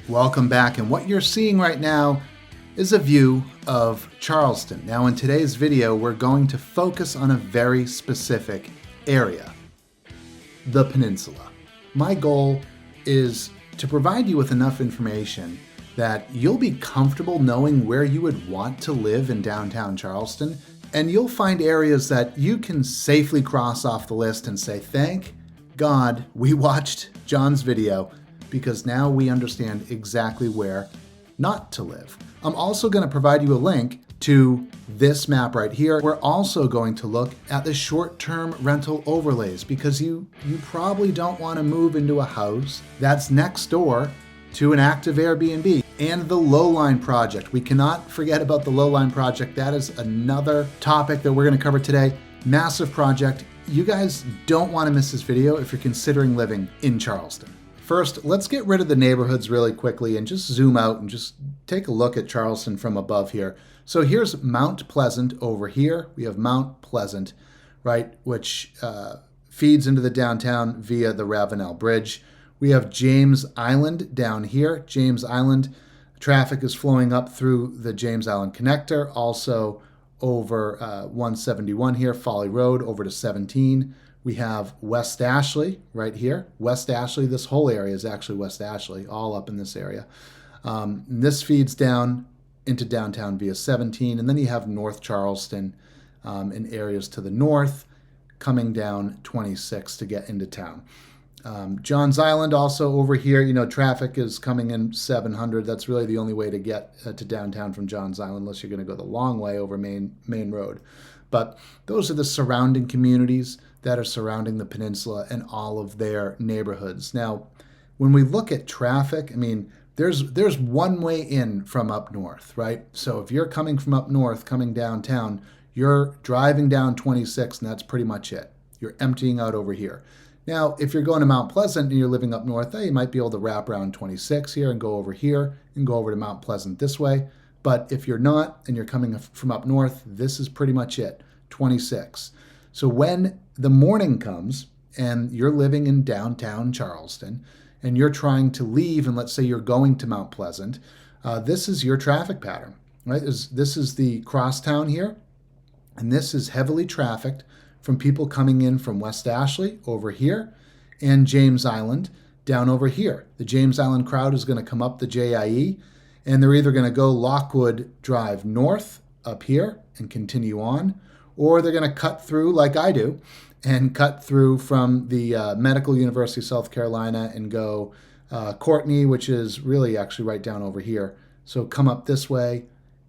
Welcome back, and what you're seeing right now is a view of Charleston. Now in today's video, we're going to focus on a very specific area, the peninsula. My goal is to provide you with enough information that you'll be comfortable knowing where you would want to live in downtown Charleston, and you'll find areas that you can safely cross off the list and say, thank God we watched John's video, because now we understand exactly where not to live. I'm also going to provide you a link to this map right here. We're also going to look at the short-term rental overlays, because you probably don't want to move into a house that's next door to an active Airbnb. And the Lowline Project. We cannot forget about the Lowline Project. That is another topic that we're going to cover today. Massive project. You guys don't want to miss this video if you're considering living in Charleston. First, let's get rid of the neighborhoods really quickly and just zoom out and just take a look at Charleston from above here. So here's Mount Pleasant over here. We have Mount Pleasant, right, which feeds into the downtown via the Ravenel Bridge. We have James Island down here. James Island, traffic is flowing up through the James Island connector, also over 171 here, Folly Road, over to 17. We have West Ashley right here. West Ashley, this whole area is actually West Ashley, all up in this area. This feeds down into downtown via 17. And then you have North Charleston in areas to the north, coming down 26 to get into town. Johns Island also over here, traffic is coming in 700. That's really the only way to get to downtown from Johns Island, unless you're going to go the long way over Main Road. But those are the surrounding communities that are surrounding the peninsula and all of their neighborhoods. Now, when we look at traffic, there's one way in from up north, right? So if you're coming from up north, coming downtown, you're driving down 26, and that's pretty much it. You're emptying out over here. Now, if you're going to Mount Pleasant and you're living up north, you might be able to wrap around 26 here and go over here and go over to Mount Pleasant this way. But if you're not and you're coming from up north, this is pretty much it, 26. So when the morning comes and you're living in downtown Charleston and you're trying to leave, and let's say you're going to Mount Pleasant, this is your traffic pattern, right? This is the crosstown here, and this is heavily trafficked from people coming in from West Ashley over here and James Island down over here. The James Island crowd is going to come up the JIE, and they're either going to go Lockwood Drive north up here and continue on, or they're going to cut through like I do and cut through from the Medical University of South Carolina and go Courtney, which is really actually right down over here. So come up this way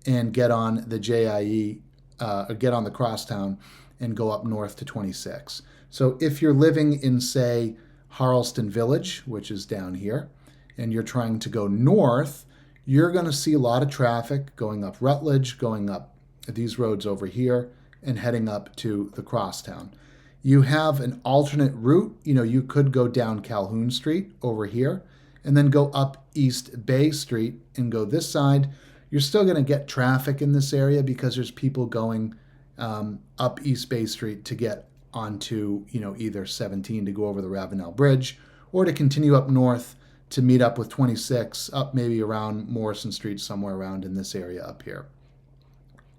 and get on the JIE, or get on the crosstown and go up north to 26. So if you're living in, say, Harleston Village, which is down here, and you're trying to go north, you're going to see a lot of traffic going up Rutledge, going up these roads over here, and heading up to the crosstown. You have an alternate route. You could go down Calhoun Street over here and then go up East Bay Street and go this side. You're still going to get traffic in this area because there's people going up East Bay Street to get onto, either 17 to go over the Ravenel Bridge, or to continue up north to meet up with 26 up maybe around Morrison Street, somewhere around in this area up here.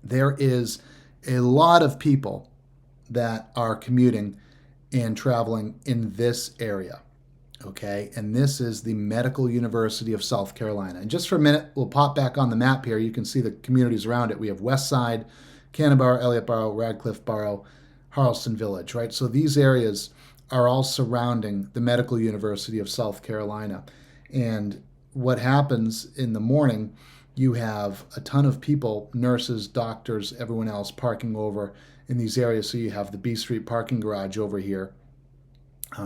There is a lot of people that are commuting and traveling in this area, okay? And this is the Medical University of South Carolina. And just for a minute, we'll pop back on the map here. You can see the communities around it. We have West Side, Cannonborough-Elliotborough, Radcliffe Borough, Harleston Village, right? So these areas are all surrounding the Medical University of South Carolina. And what happens in the morning, you have a ton of people, nurses, doctors, everyone else parking over in these areas. So you have the B Street parking garage over here.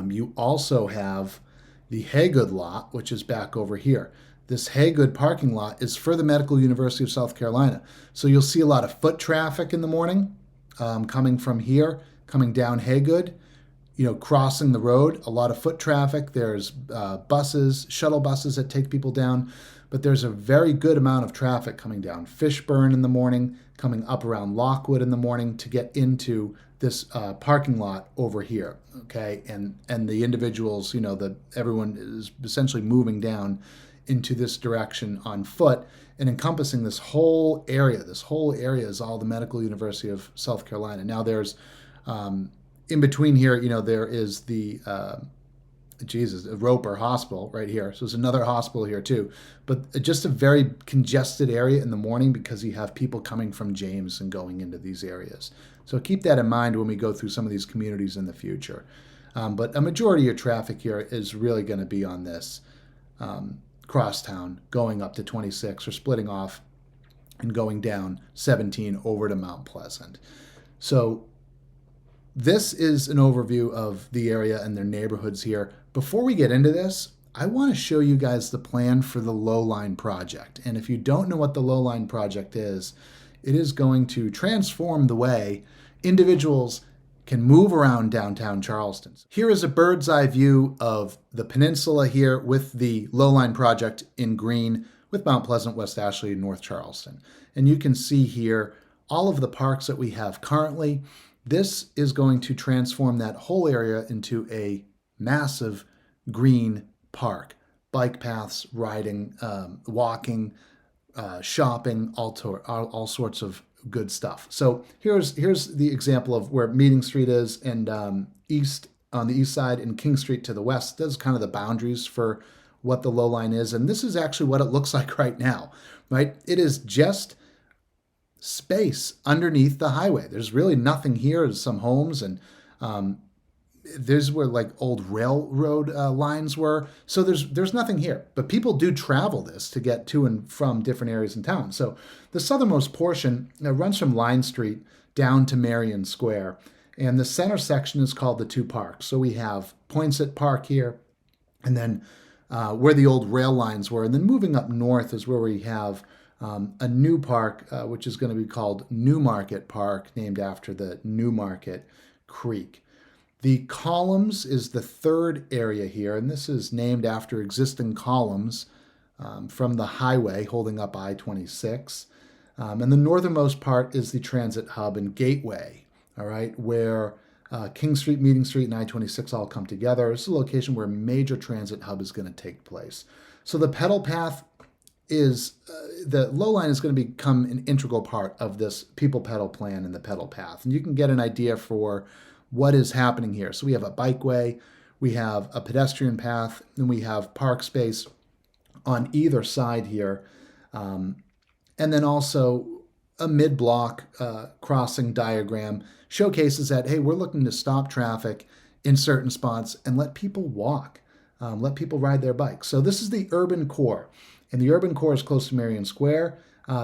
You also have the Haygood lot, which is back over here. This Haygood parking lot is for the Medical University of South Carolina. So you'll see a lot of foot traffic in the morning coming from here, coming down Haygood, crossing the road, a lot of foot traffic. There's buses, shuttle buses that take people down, but there's a very good amount of traffic coming down Fishburne in the morning, coming up around Lockwood in the morning to get into this parking lot over here, okay? And the individuals, everyone is essentially moving down into this direction on foot and encompassing this whole area. This whole area is all the Medical University of South Carolina. Now there's in between here, there is the Roper Hospital right here. So there's another hospital here too. But just a very congested area in the morning because you have people coming from James and going into these areas. So keep that in mind when we go through some of these communities in the future. But a majority of your traffic here is really going to be on this crosstown going up to 26 or splitting off and going down 17 over to Mount Pleasant. So this is an overview of the area and their neighborhoods here. Before we get into this, I want to show you guys the plan for the Lowline project. And if you don't know what the Lowline project is, it is going to transform the way individuals can move around downtown Charleston. Here is a bird's eye view of the peninsula here with the Lowline project in green with Mount Pleasant, West Ashley, and North Charleston. And you can see here all of the parks that we have currently. This is going to transform that whole area into a massive green park. Bike paths, riding, walking, shopping, all sorts of good stuff. So here's the example of where Meeting Street is, and on the east side, and King Street to the west. That's kind of the boundaries for what the Lowline is. And this is actually what it looks like right now, right? It is just space underneath the highway. There's really nothing here. There's some homes, and there's where like old railroad lines were. So there's nothing here, but people do travel this to get to and from different areas in town. So the southernmost portion runs from Line Street down to Marion Square, and the center section is called the Two Parks. So we have Poinsett Park here, and then where the old rail lines were, and then moving up north is where we have a new park, which is going to be called Newmarket Park, named after the Newmarket Creek. The columns is the third area here, and this is named after existing columns from the highway holding up I-26. And the northernmost part is the transit hub and gateway, all right, where King Street, Meeting Street, and I-26 all come together. It's a location where a major transit hub is going to take place. So the pedal path is, the Lowline is going to become an integral part of this people pedal plan and the pedal path. And you can get an idea for what is happening here. So we have a bikeway, we have a pedestrian path, and we have park space on either side here. And then also a mid-block crossing diagram showcases that, hey, we're looking to stop traffic in certain spots and let people walk, let people ride their bikes. So this is the urban core. And the urban core is close to Marion Square.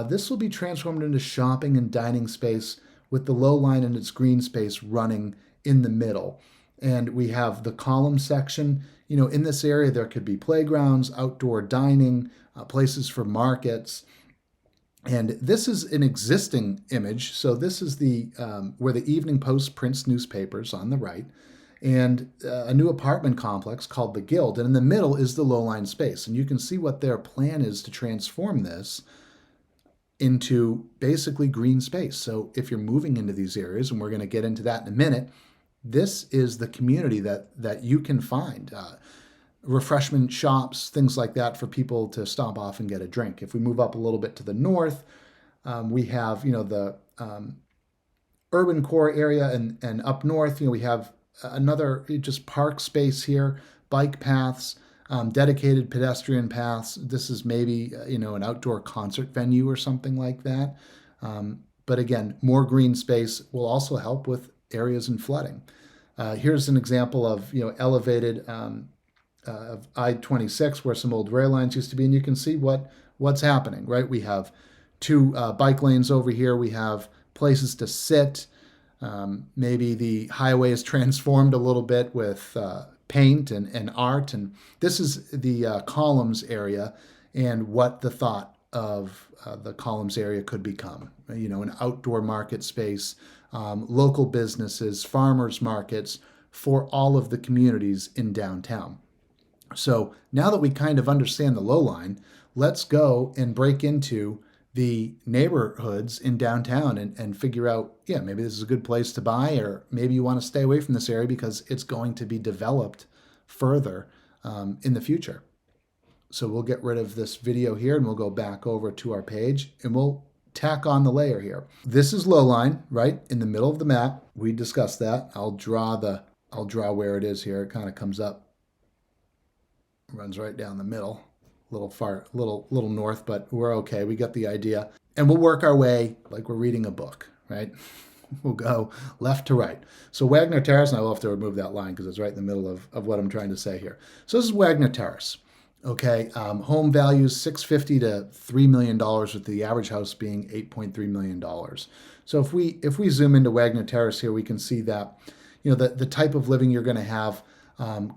This will be transformed into shopping and dining space with the Lowline and its green space running in the middle. And we have the column section. In this area, there could be playgrounds, outdoor dining, places for markets. And this is an existing image. So this is the where the Evening Post prints newspapers on the right, and a new apartment complex called the Guild. And in the middle is the Lowline space. And you can see what their plan is to transform this into basically green space. So if you're moving into these areas, and we're going to get into that in a minute, this is the community that you can find. Refreshment shops, things like that for people to stop off and get a drink. If we move up a little bit to the north, we have, the urban core area, and up north, we have another just park space here, bike paths, dedicated pedestrian paths. This is maybe, an outdoor concert venue or something like that. But again, more green space will also help with areas in flooding. Here's an example of, elevated of I-26 where some old rail lines used to be, and you can see what's happening, right? We have two bike lanes over here. We have places to sit. Maybe the highway is transformed a little bit with paint and art. And this is the columns area and what the thought of the columns area could become. An outdoor market space, local businesses, farmers markets for all of the communities in downtown. So now that we kind of understand the Lowline, let's go and break into the neighborhoods in downtown and figure out, maybe this is a good place to buy, or maybe you want to stay away from this area because it's going to be developed further in the future. So we'll get rid of this video here and we'll go back over to our page and we'll tack on the layer here. This is low line, right? In the middle of the map. We discussed that. I'll draw where it is here. It kind of comes up, runs right down the middle, a little north, but we're okay. We got the idea. And we'll work our way like we're reading a book, right? We'll go left to right. So Wagner Terrace, and I will have to remove that line because it's right in the middle of what I'm trying to say here. So this is Wagner Terrace. Okay, home values $650 to $3 million, with the average house being $8.3 million. So if we zoom into Wagner Terrace here, we can see that, you know, the type of living you're going to have,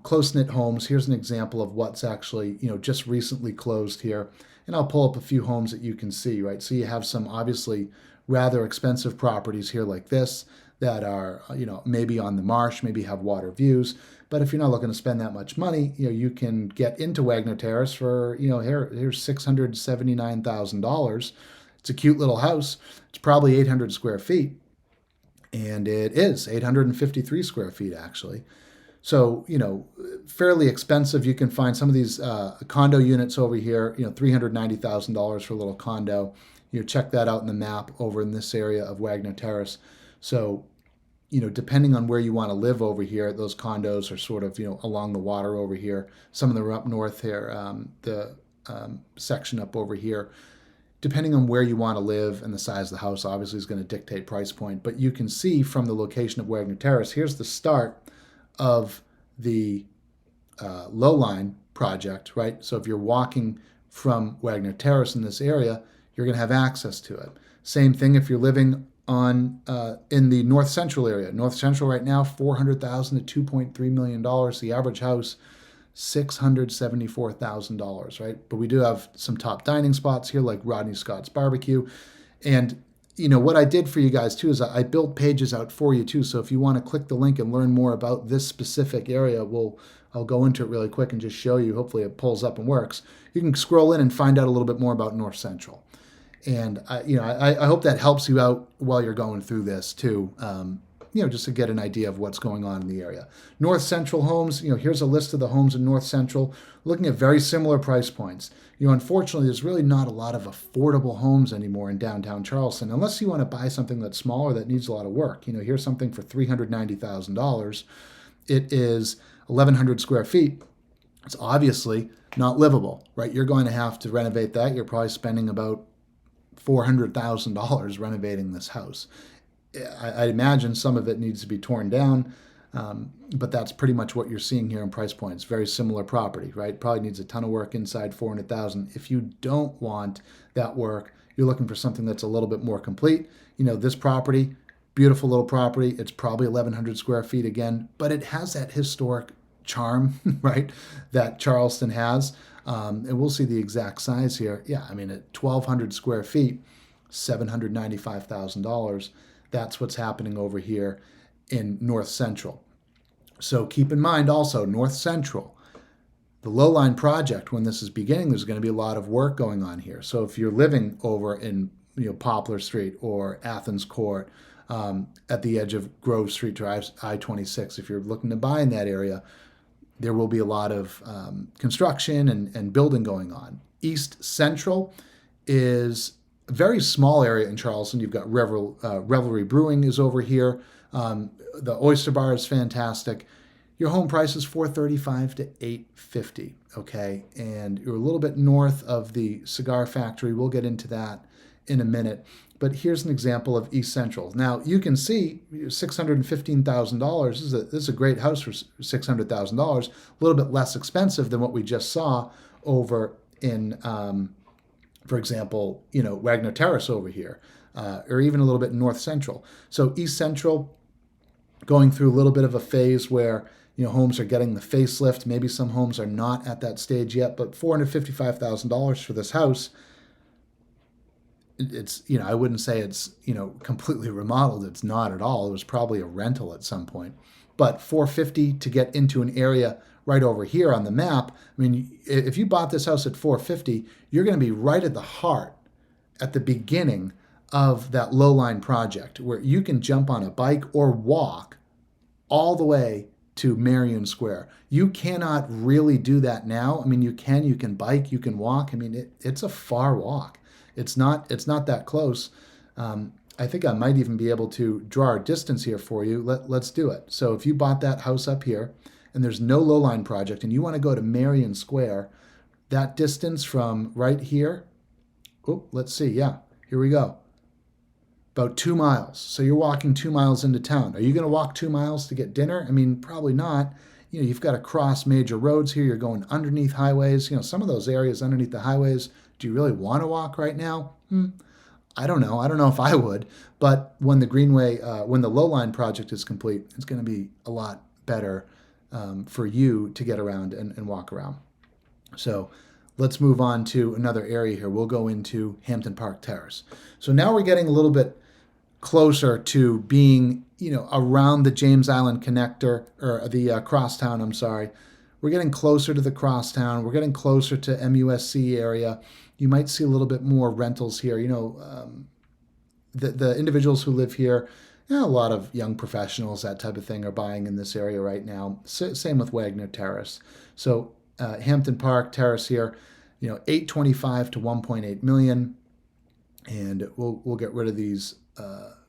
close-knit homes. Here's an example of what's actually, you know, just recently closed here. And I'll pull up a few homes that you can see, right? So you have some obviously rather expensive properties here like this that are, you know, maybe on the marsh, maybe have water views. But if you're not looking to spend that much money, you know, you can get into Wagner Terrace for, you know, here's $679,000. It's a cute little house. It's probably 800 square feet. And it is 853 square feet, actually. So, you know, fairly expensive. You can find some of these condo units over here, you know, $390,000 for a little condo. You check that out in the map over in this area of Wagner Terrace. So, you know, depending on where you want to live over here, those condos are sort of, you know, along the water over here. Some of them are up north here, the section up over here. Depending on where you want to live and the size of the house, obviously is going to dictate price point. But you can see from the location of Wagner Terrace, here's the start of the low-line project, right? So if you're walking from Wagner Terrace in this area, you're going to have access to it. Same thing if you're living on in the North Central area. North Central right now, $400,000 to $2.3 million. The average house, $674,000, right? But we do have some top dining spots here like Rodney Scott's Barbecue. And you know, what I did for you guys too is I built pages out for you too. So if you want to click the link and learn more about this specific area, I'll go into it really quick and just show you. Hopefully it pulls up and works. You can scroll in and find out a little bit more about North Central. And I hope that helps you out while you're going through this too. You know, just to get an idea of what's going on in the area. North Central homes, you know, here's a list of the homes in North Central, looking at very similar price points. You know, unfortunately, there's really not a lot of affordable homes anymore in downtown Charleston, unless you want to buy something that's smaller that needs a lot of work. You know, here's something for $390,000. It is 1,100 square feet. It's obviously not livable, right? You're going to have to renovate that. You're probably spending about $400,000 renovating this house. I imagine some of it needs to be torn down, but that's pretty much what you're seeing here in price points. Very similar property, right? Probably needs a ton of work inside, $400,000. If you don't want that work, you're looking for something that's a little bit more complete. You know, this property, beautiful little property. It's probably 1,100 square feet again, but it has that historic charm, right, that Charleston has. And we'll see the exact size here. Yeah, I mean, at 1,200 square feet, $795,000. That's what's happening over here in North Central. So keep in mind also, North Central, the low-line project, when this is beginning, there's going to be a lot of work going on here. So if you're living over in, you know, Poplar Street or Athens Court, at the edge of Grove Street to I-26, if you're looking to buy in that area, there will be a lot of construction and building going on. East Central is a very small area in Charleston. You've got Revelry Brewing is over here. The Oyster Bar is fantastic. Your home price is $435 to $850, okay? And you're a little bit north of the Cigar Factory. We'll get into that in a minute. But here's an example of East Central. Now, you can see $615,000. This is a great house for $600,000. A little bit less expensive than what we just saw over in, for example, you know, Wagner Terrace over here, or even a little bit North Central. So East Central going through a little bit of a phase where, you know, homes are getting the facelift. Maybe some homes are not at that stage yet, but $455,000 for this house. It's, you know, I wouldn't say it's, you know, completely remodeled. It's not at all. It was probably a rental at some point. But $450 to get into an area right over here on the map. I mean, if you bought this house at $450, you're going to be right at the heart, at the beginning of that low-line project where you can jump on a bike or walk all the way to Marion Square. You cannot really do that now. I mean, you can bike, you can walk. I mean, it's a far walk. It's not that close. I think I might even be able to draw our distance here for you. Let's do it. So if you bought that house up here and there's no low-line project and you want to go to Marion Square, that distance from right here, oh, let's see. Yeah, here we go. About 2 miles. So you're walking 2 miles into town. Are you going to walk 2 miles to get dinner? I mean, probably not. You know, you've got to cross major roads here. You're going underneath highways. You know, some of those areas underneath the highways, do you really want to walk right now? I don't know. I don't know if I would. But when the Greenway, when the low-line project is complete, it's going to be a lot better for you to get around and walk around. So let's move on to another area here. We'll go into Hampton Park Terrace. So now we're getting a little bit closer to being, you know, around the James Island connector, or the crosstown, I'm sorry. We're getting closer to the crosstown. We're getting closer to MUSC area. You might see a little bit more rentals here. You know, the individuals who live here, you know, a lot of young professionals, that type of thing, are buying in this area right now. Same with Wagner Terrace. So Hampton Park Terrace here, you know, 825 to 1.8 million. And we'll get rid of these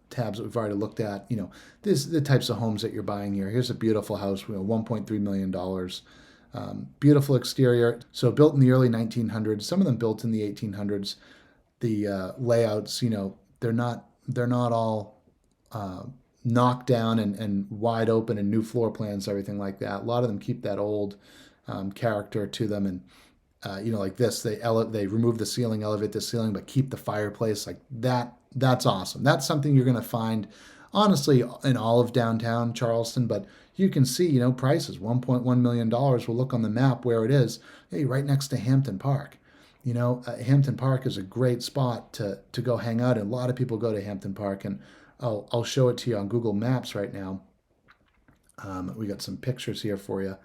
tabs that we've already looked at. You know, this the types of homes that you're buying here. Here's a beautiful house, you know, $1.3 million. Beautiful exterior. So built in the early 1900s. Some of them built in the 1800s. The layouts, you know, they're not all knocked down and wide open and new floor plans, everything like that. A lot of them keep that old character to them, and you know, like this, they remove the ceiling, elevate the ceiling, but keep the fireplace like that. That's awesome. That's something you're going to find, honestly, in all of downtown Charleston. But you can see, you know, prices, $1.1 million. We'll look on the map where it is. Hey, right next to Hampton Park. You know, Hampton Park is a great spot to go hang out. And a lot of people go to Hampton Park, and I'll show it to you on Google Maps right now. We got some pictures here for you.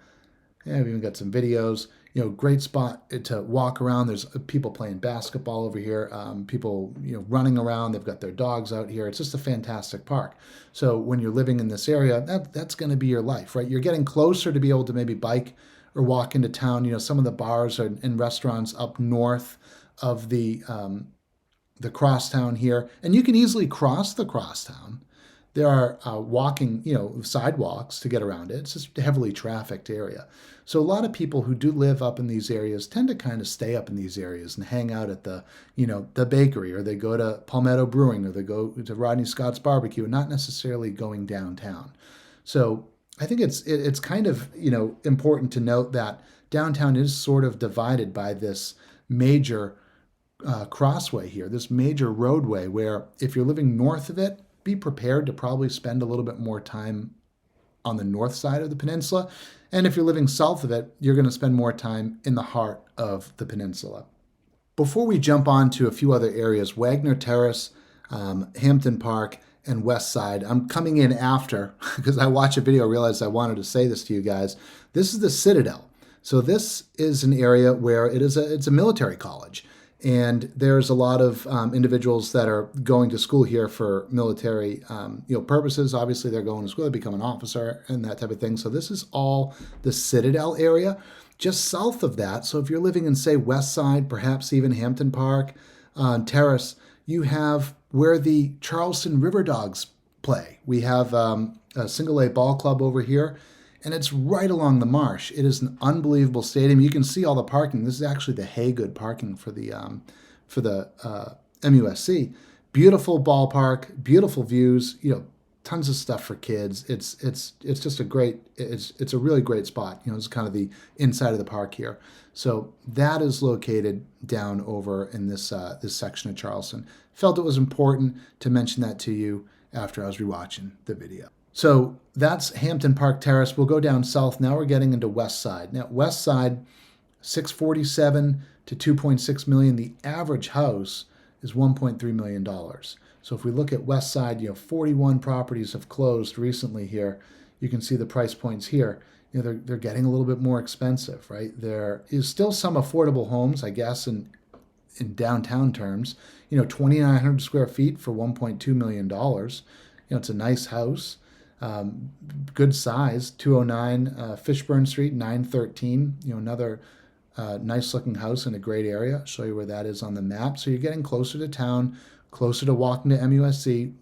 Yeah, we've even got some videos. You know, great spot to walk around. There's people playing basketball over here. People, you know, running around. They've got their dogs out here. It's just a fantastic park. So when you're living in this area, that's going to be your life, right? You're getting closer to be able to maybe bike or walk into town. You know, some of the bars and restaurants up north of the crosstown here, and you can easily cross the crosstown. There are walking, you know, sidewalks to get around it. It's just a heavily trafficked area. So a lot of people who do live up in these areas tend to kind of stay up in these areas and hang out at the, you know, the bakery, or they go to Palmetto Brewing, or they go to Rodney Scott's Barbecue, and not necessarily going downtown. So I think it's kind of, you know, important to note that downtown is sort of divided by this major crossway here, this major roadway, where if you're living north of it, be prepared to probably spend a little bit more time on the north side of the peninsula. And if you're living south of it, you're going to spend more time in the heart of the peninsula. Before we jump on to a few other areas, Wagner Terrace, Hampton Park, and West Side, I'm coming in after, because I watched a video, realized I wanted to say this to you guys. This is the Citadel. So this is an area where it's a military college. And there's a lot of individuals that are going to school here for military purposes. Obviously, they're going to school to become an officer and that type of thing. So this is all the Citadel area. Just south of that, so if you're living in, say, West Side, perhaps even Hampton Park, Terrace, you have where the Charleston River Dogs play. We have a single A ball club over here, and it's right along the marsh. It is an unbelievable stadium. You can see all the parking. This is actually the Haygood parking for the MUSC. Beautiful ballpark, beautiful views. You know, tons of stuff for kids. It's just it's a really great spot. You know, it's kind of the inside of the park here. So that is located down over in this section of Charleston. Felt it was important to mention that to you after I was rewatching the video. So that's Hampton Park Terrace. We'll go down south. Now we're getting into West Side. Now, West Side, $647 to $2.6 million. The average house is $1.3 million. So if we look at West Side, 41 properties have closed recently here. You can see the price points here. They're getting a little bit more expensive, right? There is still some affordable homes, I guess, in downtown terms. 2,900 square feet for $1.2 million. It's a nice house. Good size, 209 Fishburne Street, 913. Another nice looking house in a great area. I'll show you where that is on the map. So you're getting closer to town, closer to walking to MUSC.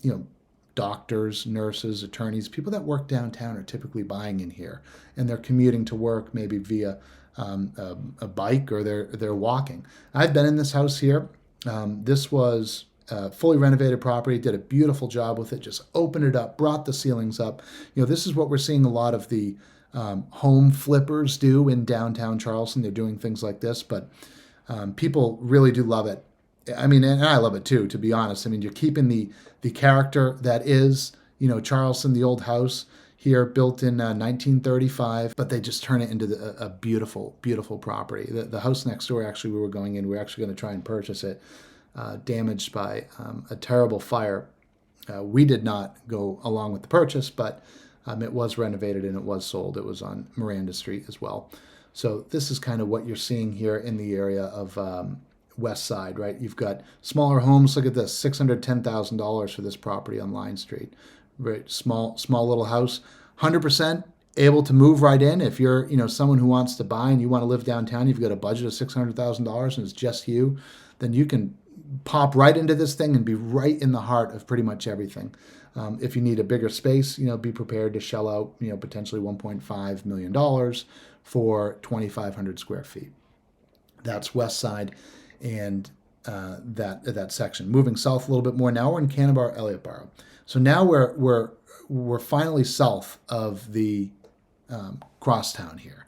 Doctors, nurses, attorneys, people that work downtown are typically buying in here, and they're commuting to work maybe via a bike, or they're walking. I've been in this house here. This was a fully renovated property, did a beautiful job with it, just opened it up, brought the ceilings up. This is what we're seeing a lot of the home flippers do in downtown Charleston. They're doing things like this, but people really do love it. I mean, and I love it too, to be honest. I mean, you're keeping the character that is, Charleston, the old house here built in 1935, but they just turn it into a beautiful, beautiful property. The house next door, actually, we were going in, we were actually going to try and purchase it, damaged by a terrible fire. We did not go along with the purchase, but it was renovated and it was sold. It was on Miranda Street as well. So this is kind of what you're seeing here in the area of West Side, right? You've got smaller homes. Look at this, $610,000 for this property on Line Street. Right, small little house, 100% able to move right in. If you're, someone who wants to buy and you want to live downtown, you've got a budget of $600,000 and it's just you, then you can pop right into this thing and be right in the heart of pretty much everything. If you need a bigger space, be prepared to shell out, potentially $1.5 million for 2,500 square feet. That's West Side and that section. Moving south a little bit more, now we're in Cannonborough-Elliotborough. So now we're finally south of the crosstown here.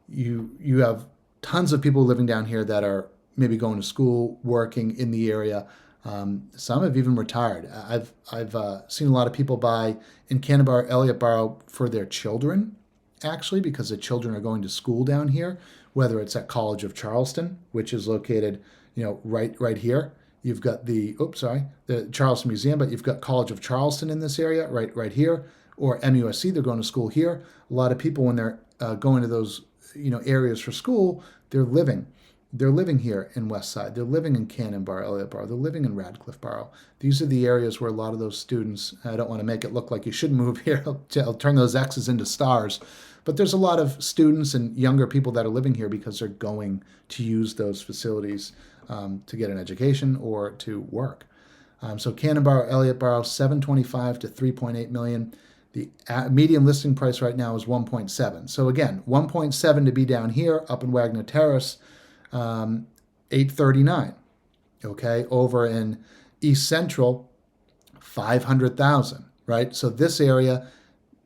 You have tons of people living down here that are maybe going to school, working in the area. Some have even retired. I've seen a lot of people buy in Cannonborough-Elliotborough for their children, actually, because the children are going to school down here, whether it's at College of Charleston, which is located, right here. You've got the Charleston Museum, but you've got College of Charleston in this area, right here, or MUSC. They're going to school here. A lot of people, when they're going to those areas for school, they're living here in West Side. They're living in Cannonborough-Elliotborough. They're living in Radcliffe Borough. These are the areas where a lot of those students. I don't want to make it look like you should move here. I'll turn those X's into stars. But there's a lot of students and younger people that are living here because they're going to use those facilities to get an education or to work. So Cannonborough-Elliotborough, $725,000 to $3.8 million. The median listing price right now is 1.7. So again, 1.7 to be down here up in Wagner Terrace, 839. Okay, over in East Central, 500,000. Right. So this area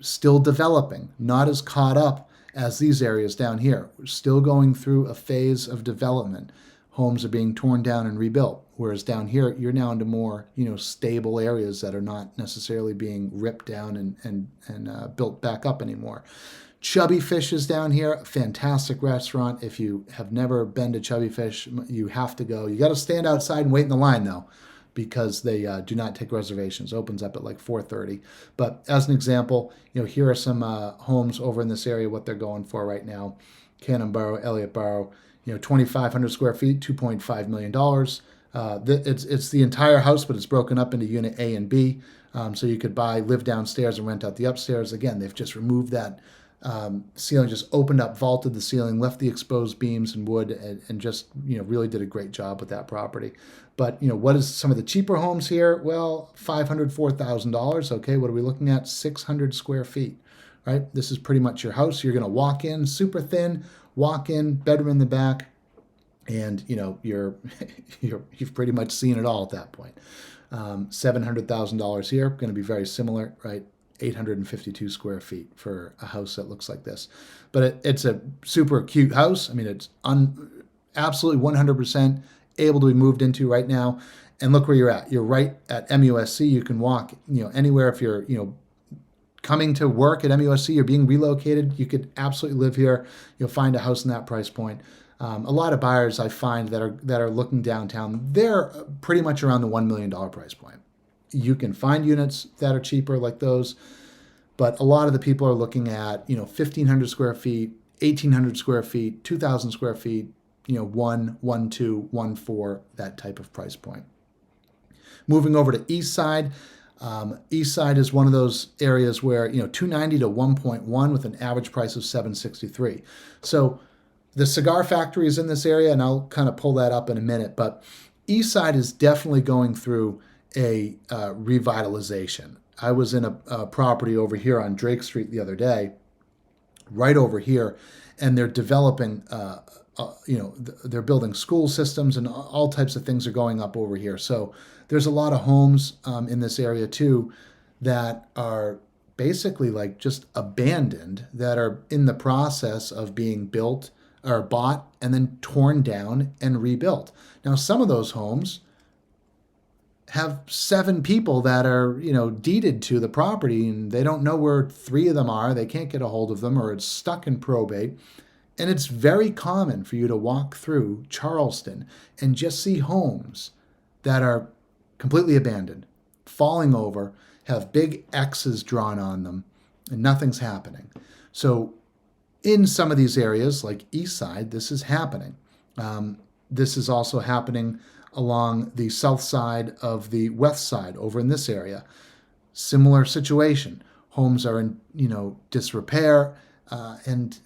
still developing, not as caught up as these areas down here. We're still going through a phase of development. Homes are being torn down and rebuilt, whereas down here you're now into more stable areas that are not necessarily being ripped down and built back up anymore. Chubby Fish is down here, a fantastic restaurant. If you have never been to Chubby Fish, you have to go. You got to stand outside and wait in the line though, because they do not take reservations. Opens up at like 4:30. But as an example, here are some homes over in this area, what they're going for right now. Cannonborough-Elliotborough, 2,500 square feet, $2.5 million. It's the entire house, but it's broken up into unit A and B. So you could live downstairs and rent out the upstairs. Again, they've just removed that ceiling, just opened up, vaulted the ceiling, left the exposed beams and wood, and just really did a great job with that property. But what is some of the cheaper homes here? Well, $504,000. Okay, what are we looking at? 600 square feet. Right, this is pretty much your house. You're going to walk in, super thin, walk in, bedroom in the back, and you've pretty much seen it all at that point. $700,000 here, going to be very similar, right? 852 square feet for a house that looks like this. But it's a super cute house. I mean, it's absolutely 100% able to be moved into right now. And look where you're at. You're right at MUSC. You can walk, anywhere. If you're, coming to work at MUSC, you're being relocated, you could absolutely live here. You'll find a house in that price point. A lot of buyers I find that are looking downtown, they're pretty much around the $1 million price point. You can find units that are cheaper like those, but a lot of the people are looking at 1,500 square feet, 1,800 square feet, 2,000 square feet, 1, 2, 1, 4, that type of price point. Moving over to East Side, East side is one of those areas where, 290 to 1.1 with an average price of 763. So the cigar factory is in this area, and I'll kind of pull that up in a minute. But East side is definitely going through a revitalization. I was in a property over here on Drake Street the other day, right over here, and they're developing, they're building school systems and all types of things are going up over here. So there's a lot of homes in this area too that are basically like just abandoned, that are in the process of being built or bought and then torn down and rebuilt. Now, some of those homes have 7 people that are, deeded to the property, and they don't know where 3 of them are. They can't get a hold of them, or it's stuck in probate. And it's very common for you to walk through Charleston and just see homes that are completely abandoned, falling over, have big X's drawn on them, and nothing's happening. So in some of these areas, like East Side, this is happening. This is also happening along the south side of the west side, over in this area. Similar situation. Homes are in, disrepair, and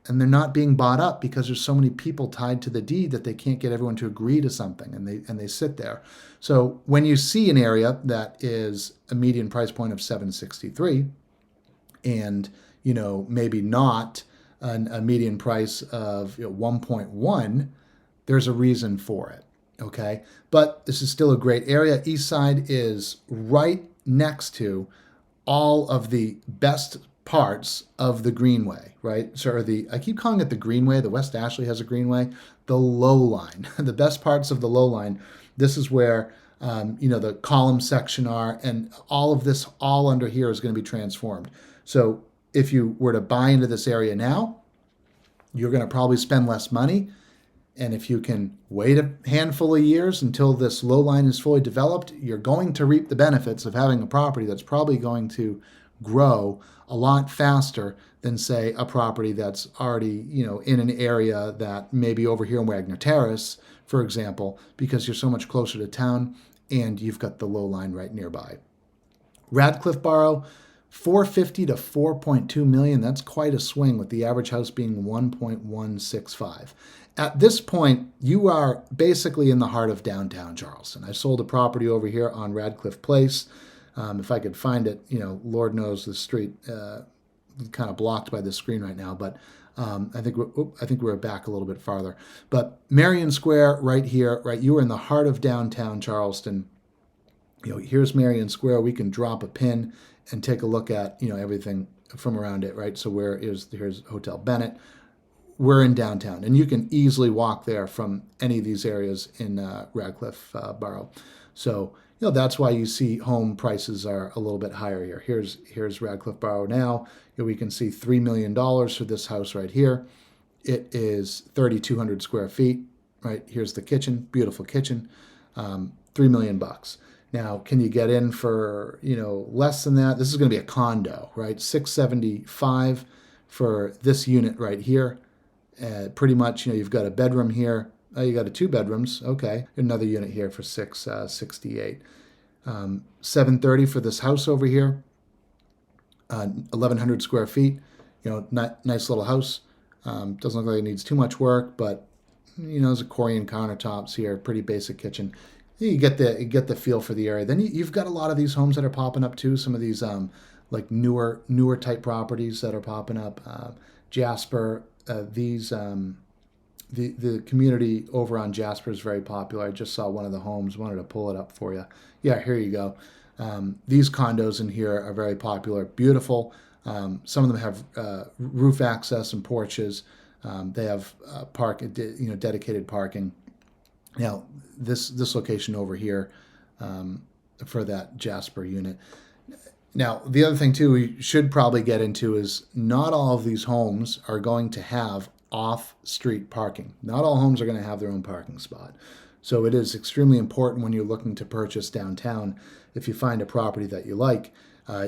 they're not being bought up because there's so many people tied to the deed that they can't get everyone to agree to something, and they sit there. So when you see an area that is a median price point of 763, and maybe not a median price of 1.1, there's a reason for it. Okay, but this is still a great area. East Side is right next to all of the best parts of the Greenway, right? So I keep calling it the Greenway. The West Ashley has a Greenway. The low line, the best parts of the low line. This is where the column section are, and all of this, all under here, is going to be transformed. So if you were to buy into this area now, you're going to probably spend less money. And if you can wait a handful of years until this low line is fully developed, you're going to reap the benefits of having a property that's probably going to grow a lot faster than, say, a property that's already, in an area that maybe over here in Wagner Terrace, for example, because you're so much closer to town and you've got the low line right nearby. Radcliffeboro, 450 to 4.2 million. That's quite a swing, with the average house being 1.165. At this point, you are basically in the heart of downtown Charleston. I sold a property over here on Radcliffe Place. If I could find it, Lord knows the street kind of blocked by the screen right now, but I think we're back a little bit farther. But Marion Square right here, right? You are in the heart of downtown Charleston. Here's Marion Square. We can drop a pin and take a look at, everything from around it, right? So here's Hotel Bennett. We're in downtown, and you can easily walk there from any of these areas in Radcliffeboro. So, that's why you see home prices are a little bit higher here. Here's Radcliffeboro now. We can see $3 million for this house right here. It is 3,200 square feet, right? Here's the kitchen, beautiful kitchen, $3 million. Now, can you get in for, less than that? This is going to be a condo, right? $675 for this unit right here. Pretty much, you've got a bedroom here. Oh, you got 2 bedrooms. Okay. Another unit here for $668. $730 for this house over here. 1,100 square feet. Nice little house. Doesn't look like it needs too much work, but there's a Corian countertops here. Pretty basic kitchen. You get the feel for the area. Then you've got a lot of these homes that are popping up too. Some of these like newer type properties that are popping up. Jasper. The community over on Jasper is very popular. I just saw one of the homes, wanted to pull it up for you. Yeah, here you go. These condos in here are very popular, beautiful. Some of them have roof access and porches. They have dedicated parking. Now, this location over here for that Jasper unit. Now, the other thing, too, we should probably get into is not all of these homes are going to have off-street parking. Not all homes are going to have their own parking spot. So it is extremely important when you're looking to purchase downtown, if you find a property that you like,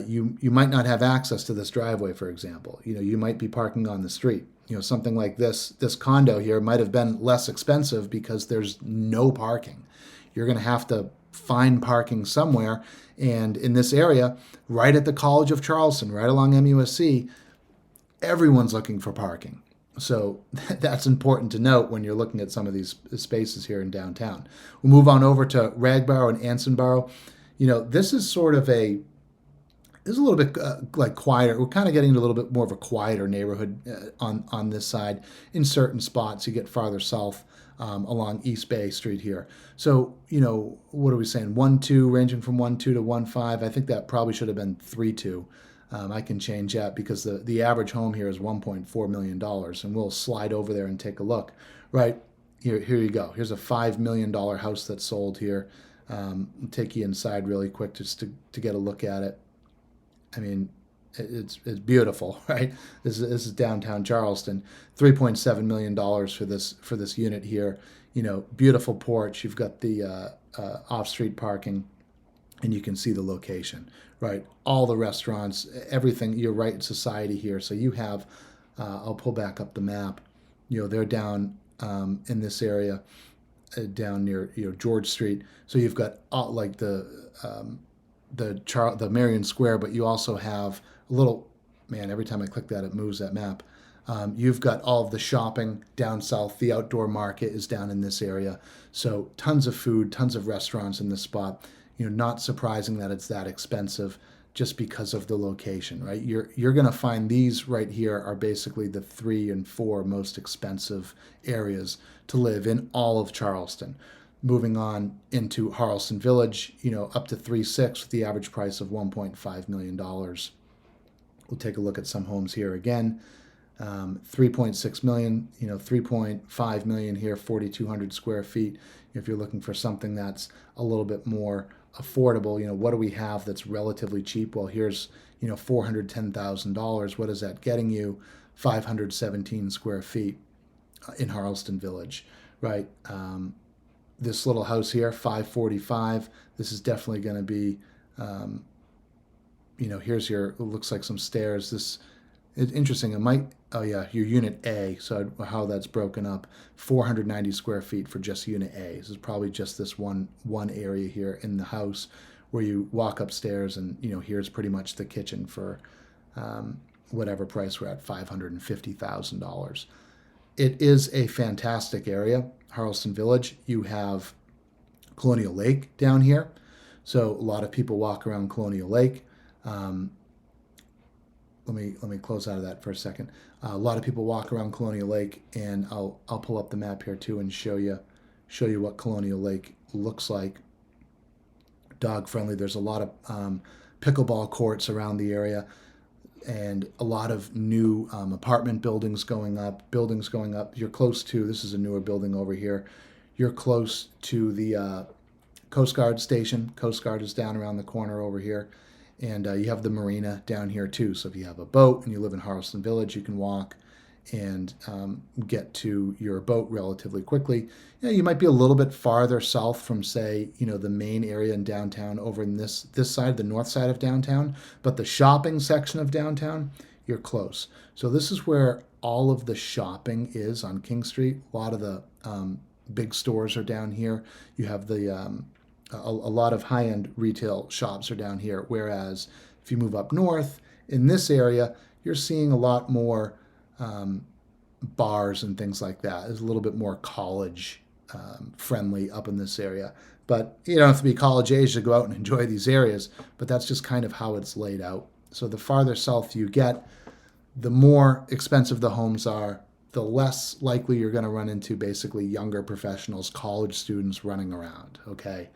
you might not have access to this driveway, for example. You might be parking on the street. Something like this condo here might have been less expensive because there's no parking. You're going to have to find parking somewhere. And in this area, right at the College of Charleston, right along MUSC, everyone's looking for parking. So that's important to note when you're looking at some of these spaces here in downtown. We'll move on over to Ragborough and Ansonborough. This is sort of a little bit like quieter. We're kind of getting into a little bit more of a quieter neighborhood on this side. In certain spots, you get farther south along East Bay Street here. So, what are we saying? 1-2, ranging from 1-2 to 1-5. I think that probably should have been 3-2. I can change that because the average home here is $1.4 million, and we'll slide over there and take a look. Right, here you go. Here's a $5 million house that's sold here. I'll take you inside really quick just to get a look at it. I mean, it's beautiful, right? This is downtown Charleston. $3.7 million for this unit here. Beautiful porch. You've got the off-street parking, and you can see the location, right? All the restaurants, everything. You're right in society here. So you have, I'll pull back up the map. They're down in this area, down near George Street. So you've got all, like the Marion Square, but you also have a little, man, every time I click that, it moves that map. You've got all of the shopping down south. The outdoor market is down in this area. So tons of food, tons of restaurants in this spot. Not surprising that it's that expensive just because of the location, right? You're going to find these right here are basically the 3 and 4 most expensive areas to live in all of Charleston. Moving on into Harleston Village, up to 3.6 with the average price of $1.5 million. We'll take a look at some homes here again. 3.6 million, 3.5 million here, 4,200 square feet. If you're looking for something that's a little bit more affordable, what do we have that's relatively cheap? Well, here's, $410,000. What is that getting you? 517 square feet in Harleston Village, right? This little house here, 545. This is definitely going to be, here's it looks like some stairs. It's interesting. It might, your unit A. So how that's broken up, 490 square feet for just unit A. This is probably just this one area here in the house where you walk upstairs and, here's pretty much the kitchen for whatever price we're at, $550,000. It is a fantastic area, Harleston Village. You have Colonial Lake down here. So a lot of people walk around Colonial Lake. Let me close out of that for a second. A lot of people walk around Colonial Lake, and I'll pull up the map here too and show you what Colonial Lake looks like. Dog friendly. There's a lot of pickleball courts around the area, and a lot of new apartment buildings going up. You're close to, this is a newer building over here. You're close to the Coast Guard station. Coast Guard is down around the corner over here. And you have the marina down here too. So if you have a boat and you live in Harleston Village, you can walk and get to your boat relatively quickly. You might be a little bit farther south from, say, the main area in downtown over in this side, the north side of downtown. But the shopping section of downtown, you're close. So this is where all of the shopping is on King Street. A lot of the big stores are down here. You have the a lot of high-end retail shops are down here, whereas if you move up north in this area, you're seeing a lot more bars and things like that. It's a little bit more college friendly up in this area. But you don't have to be college age to go out and enjoy these areas, but that's just kind of how it's laid out. So the farther south you get, the more expensive the homes are, the less likely you're going to run into basically younger professionals, college students running around, okay?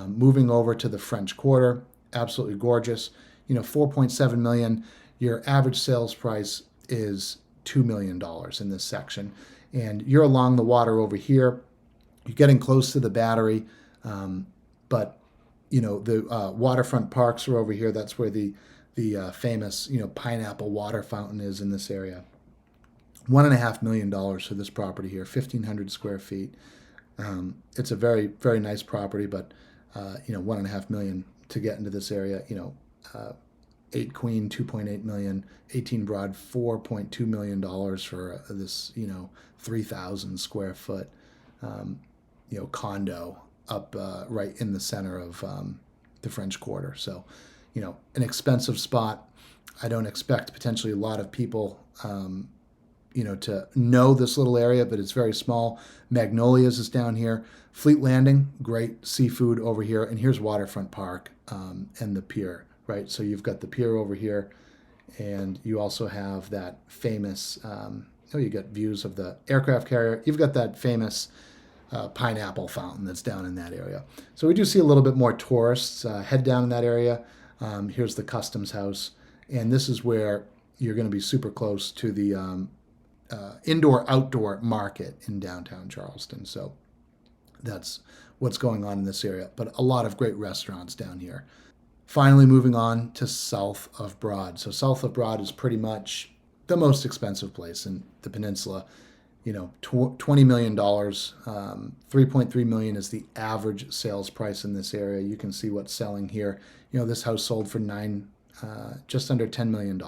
Moving over to the French Quarter, absolutely gorgeous. 4.7 million. Your average sales price is $2 million in this section. And you're along the water over here. You're getting close to the Battery. But, the waterfront parks are over here. That's where the famous, pineapple water fountain is in this area. $1.5 million for this property here, 1,500 square feet. It's a very, very nice property, but $1.5 million to get into this area. 8 Queen, 2.8 million, 18 Broad, $4.2 million for this 3,000 square foot condo up right in the center of the French Quarter. So, an expensive spot. I don't expect potentially a lot of people, to know this little area, but it's very small. Magnolias is down here. Fleet Landing, great seafood over here. And here's Waterfront Park and the pier, right? So you've got the pier over here, and you also have that famous, you got views of the aircraft carrier. You've got that famous pineapple fountain that's down in that area. So we do see a little bit more tourists head down in that area. Here's the customs house. And this is where you're going to be super close to the indoor-outdoor market in downtown Charleston. So that's what's going on in this area. But a lot of great restaurants down here. Finally, moving on to south of Broad. So south of Broad is pretty much the most expensive place in the peninsula. $20 million, $3.3 million is the average sales price in this area. You can see what's selling here. This house sold for just under $10 million,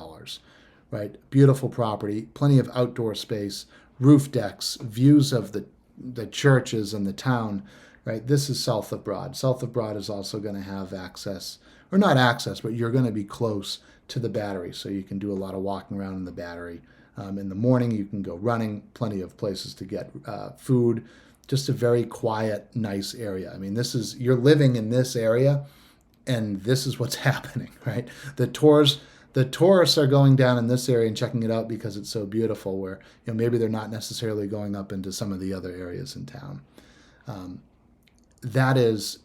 right? Beautiful property, plenty of outdoor space, roof decks, views of the churches and the town, right? This is south of Broad. South of Broad is also going to have access, or not access, but you're going to be close to the Battery. So you can do a lot of walking around in the Battery. In the morning, you can go running, plenty of places to get food, just a very quiet, nice area. I mean, you're living in this area, and this is what's happening, right? The tourists are going down in this area and checking it out because it's so beautiful, where maybe they're not necessarily going up into some of the other areas in town. That is,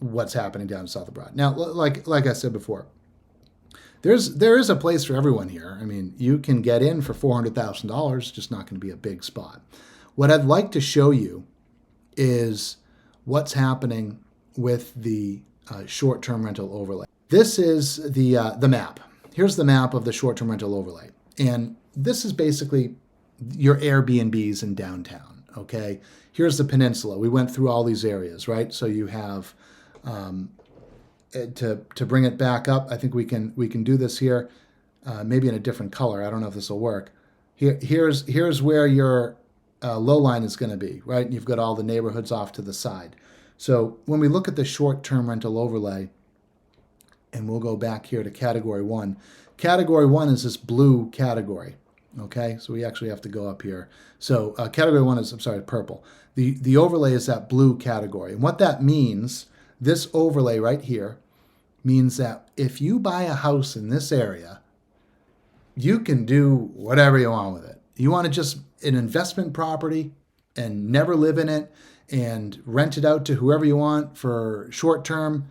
what's happening down south of Broad. Now, like I said before, there is a place for everyone here. I mean, you can get in for $400,000, just not going to be a big spot. What I'd like to show you is what's happening with the short-term rental overlay. This is the map. Here's the map of the short-term rental overlay. And this is basically your Airbnbs in downtown, okay? Here's the peninsula. We went through all these areas, right? So you have, to bring it back up, I think we can do this here, maybe in a different color. I don't know if this will work. Here's where your low line is going to be, right? And you've got all the neighborhoods off to the side. So when we look at the short-term rental overlay, and we'll go back here to category 1. Category 1 is this blue category, okay? So we actually have to go up here. So category 1 is, purple. The overlay is that blue category. And what that means, this overlay right here, means that if you buy a house in this area, you can do whatever you want with it. You want to just an investment property and never live in it and rent it out to whoever you want for short term,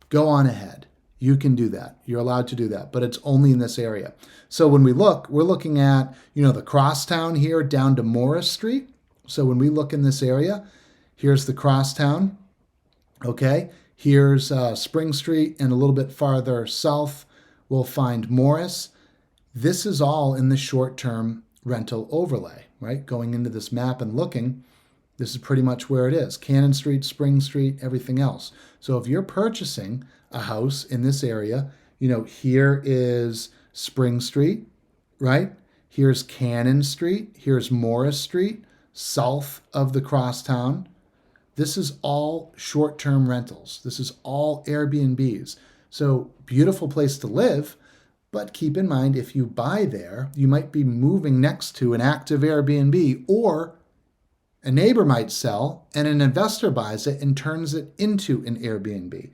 go on ahead. You can do that. You're allowed to do that, but it's only in this area. So when we look, we're looking at, the crosstown here down to Morris Street. So when we look in this area, here's the crosstown, okay? Here's Spring Street, and a little bit farther south, we'll find Morris. This is all in the short-term rental overlay, right? Going into this map and looking, this is pretty much where it is. Cannon Street, Spring Street, everything else. So if you're purchasing a house in this area, here is Spring Street, right? Here's Cannon Street. Here's Morris Street, south of the crosstown. This is all short-term rentals. This is all Airbnbs. So beautiful place to live, but keep in mind, if you buy there, you might be moving next to an active Airbnb, or a neighbor might sell and an investor buys it and turns it into an Airbnb.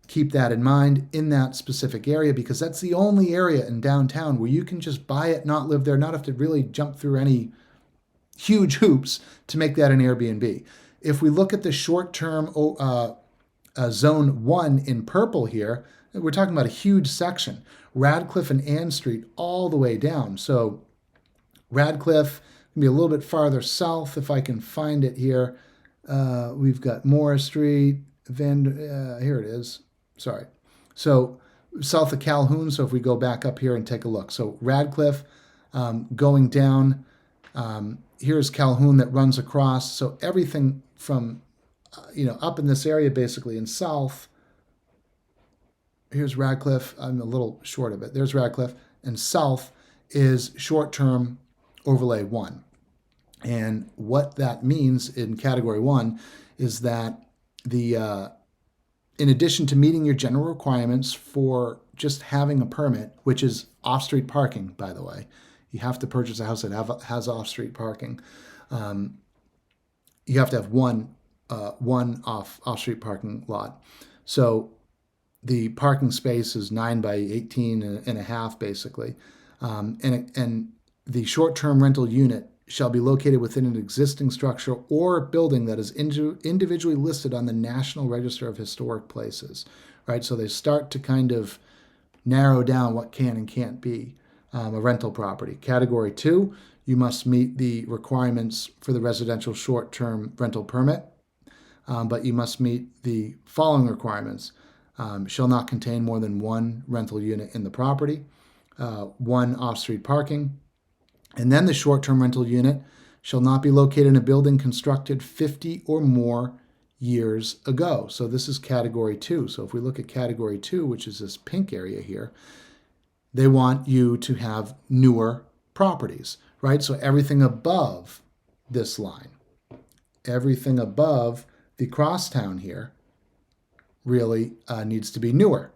Keep that in mind in that specific area, because that's the only area in downtown where you can just buy it, not live there, not have to really jump through any huge hoops to make that an Airbnb. If we look at the short-term zone 1 in purple here, we're talking about a huge section. Radcliffe and Ann Street all the way down. So Radcliffe can be a little bit farther south if I can find it here. We've got Morris Street, here it is. Sorry. So south of Calhoun. So if we go back up here and take a look. So Radcliffe going down, here's Calhoun that runs across. So everything from, up in this area basically in south. Here's Radcliffe. I'm a little short of it. There's Radcliffe. And south is short-term overlay 1. And what that means in category 1 is that in addition to meeting your general requirements for just having a permit, which is off-street parking, by the way, you have to purchase a house that has off-street parking. You have to have one off-street parking lot. So the parking space is 9 by 18 and a half, basically. And the short-term rental unit shall be located within an existing structure or building that is individually listed on the National Register of Historic Places, right? So they start to kind of narrow down what can and can't be a rental property. Category 2, you must meet the requirements for the residential short-term rental permit, but you must meet the following requirements. Shall not contain more than one rental unit in the property, one off-street parking, and then the short-term rental unit shall not be located in a building constructed 50 or more years ago. So this is category 2. So if we look at category 2, which is this pink area here, they want you to have newer properties, right? So everything above this line, everything above the crosstown here really needs to be new,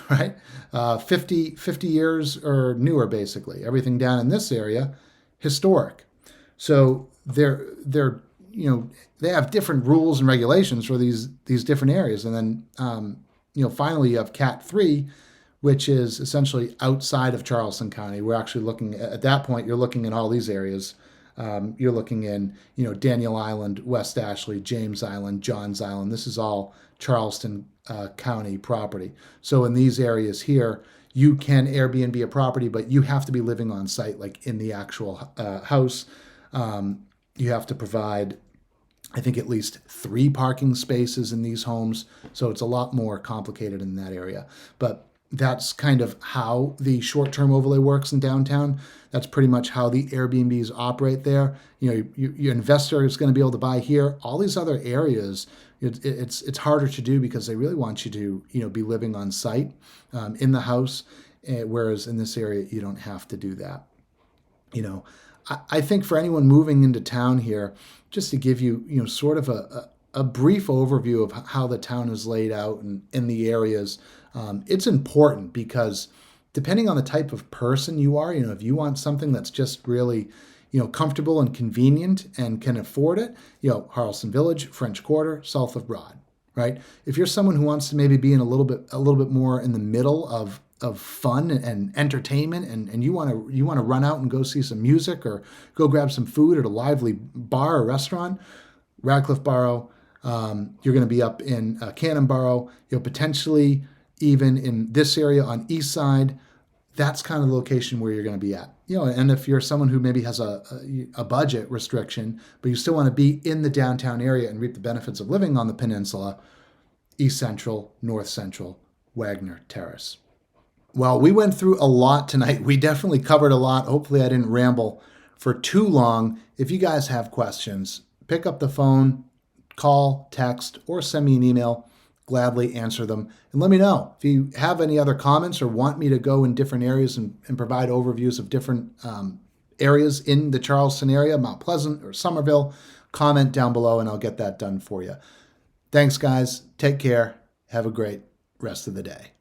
right? 50 years or newer, basically. Everything down in this area, historic. So they're they have different rules and regulations for these different areas. And then finally you have Cat 3, which is essentially outside of Charleston County. We're actually looking at that point. You're looking in all these areas. You're looking in Daniel Island, West Ashley, James Island, Johns Island. This is all Charleston County property. So in these areas here, you can Airbnb a property, but you have to be living on site, like in the actual house. You have to provide, I think, at least 3 parking spaces in these homes. So it's a lot more complicated in that area. But that's kind of how the short-term overlay works in downtown. That's pretty much how the Airbnbs operate there. Your investor is going to be able to buy here. All these other areas, it's harder to do because they really want you to be living on site in the house, whereas in this area you don't have to do that. I think for anyone moving into town here, just to give you sort of a brief overview of how the town is laid out and in the areas. It's important because depending on the type of person you are, if you want something that's just really, comfortable and convenient and can afford it, Harleston Village, French Quarter, south of Broad, right? If you're someone who wants to maybe be in a little bit more in the middle of fun and entertainment, and you want to run out and go see some music or go grab some food at a lively bar or restaurant, Radcliffe Borough. You're going to be up in Cannonborough, potentially even in this area on East Side. That's kind of the location where you're going to be at. And if you're someone who maybe has a budget restriction, but you still want to be in the downtown area and reap the benefits of living on the peninsula, East Central, North Central, Wagner Terrace. Well, we went through a lot tonight. We definitely covered a lot. Hopefully I didn't ramble for too long. If you guys have questions, pick up the phone, call, text, or send me an email. Gladly answer them. And let me know if you have any other comments or want me to go in different areas and provide overviews of different areas in the Charleston area, Mount Pleasant or Somerville. Comment down below and I'll get that done for you. Thanks, guys. Take care. Have a great rest of the day.